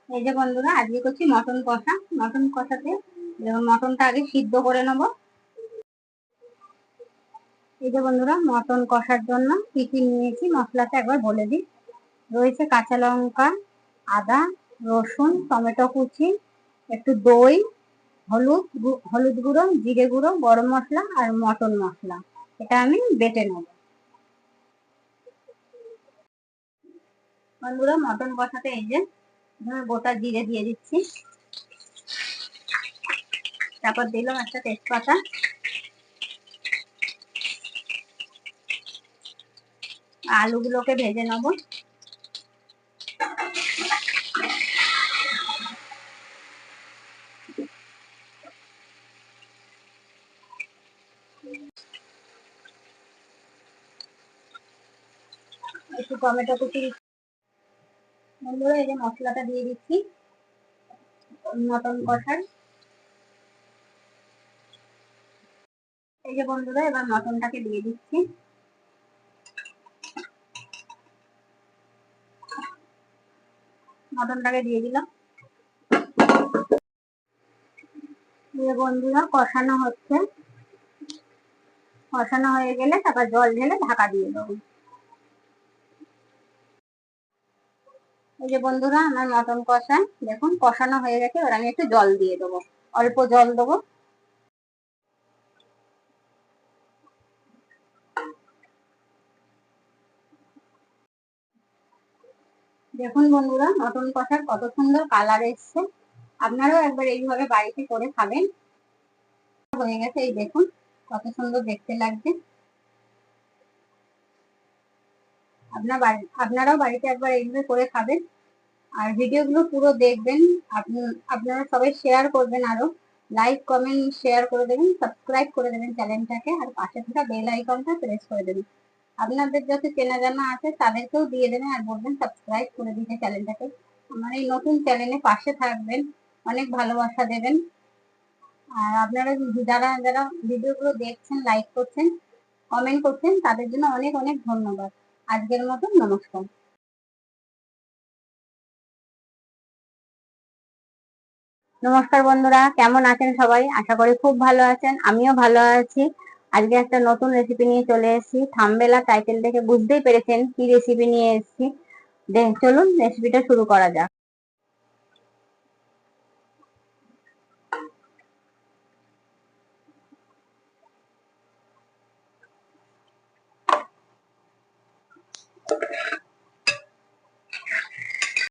এই যে বন্ধুরা, আজকে করছি মটন কষা। মটন কষাতে মটনটা আগে সিদ্ধ করে নেব। এই যে বন্ধুরা, মটন কষার জন্য কি কি নিয়েছি মশলাটা একবার বলে দিই। রয়েছে কাঁচা লঙ্কা, আদা, রসুন, টমেটো কুচি, একটু দই, হলুদ গুঁড়ো, জিরে গুঁড়ো, গরম মশলা আর মটন মশলা। এটা আমি বেটে নেব। বন্ধুরা, মটন কষাতে এই যে গোটা জিরে দিয়ে দিচ্ছি, তারপর দিলাম একটা তেজপাতা, আলুগুলোকে ভেজে নেব। একটু টমেটো কুচি। বন্ধুরা, এই যে মশলাটা দিয়ে দিচ্ছি মটন কষার। এই যে বন্ধুরা, এবার মটনটাকে দিয়ে দিচ্ছি। মটনটাকে দিয়ে দিলাম। বন্ধুরা, কষানো হচ্ছে। কষানো হয়ে গেলে তারপর জল ঢেলে ঢাকা দিয়ে দেবো। এই যে বন্ধুরা, আমার মটন কষা দেখুন কষানো হয়ে গেছে। এবার আমি একটু জল দিয়ে দেবো, অল্প জল দেবো। দেখুন বন্ধুরা, মটন কষার কত সুন্দর কালার এসছে। আপনারাও একবার এইভাবে বাড়িতে করে খাবেন। হয়ে গেছে, এই দেখুন কত সুন্দর দেখতে লাগছে। আপনারাও বাড়িতে একবার এইভাবে করে খাবেন। আর ভিডিওগুলো পুরো দেখবেন। আপনারা সবাই শেয়ার করবেন, আরো লাইক কমেন্ট শেয়ার করে দেবেন, সাবস্ক্রাইব করে দেবেন চ্যানেলটাকে, আর পাশে থাকা বেল আইকনটা প্রেস করে দেবেন। আপনাদের যত চেনা জানা আছে তাদেরকেও দিয়ে দেবেন, আর বলবেন সাবস্ক্রাইব করে দিতে চ্যানেলটাকে। আমার এই নতুন চ্যানেলে পাশে থাকবেন, অনেক ভালোবাসা দেবেন। আর আপনারা যারা যারা ভিডিওগুলো দেখছেন, লাইক করছেন, কমেন্ট করছেন, তাদের জন্য অনেক অনেক ধন্যবাদ। আজকের মতন নমস্কার। নমস্কার বন্ধুরা, কেমন আছেন সবাই? আশা করি খুব ভালো আছেন, আমিও ভালো আছি। আজকে একটা নতুন রেসিপি নিয়ে চলে এসেছি। থাম্বনেল আর টাইটেল দেখে বুঝতেই পেরেছেন কি রেসিপি নিয়ে এসেছি। চলুন রেসিপিটা শুরু করা যাক।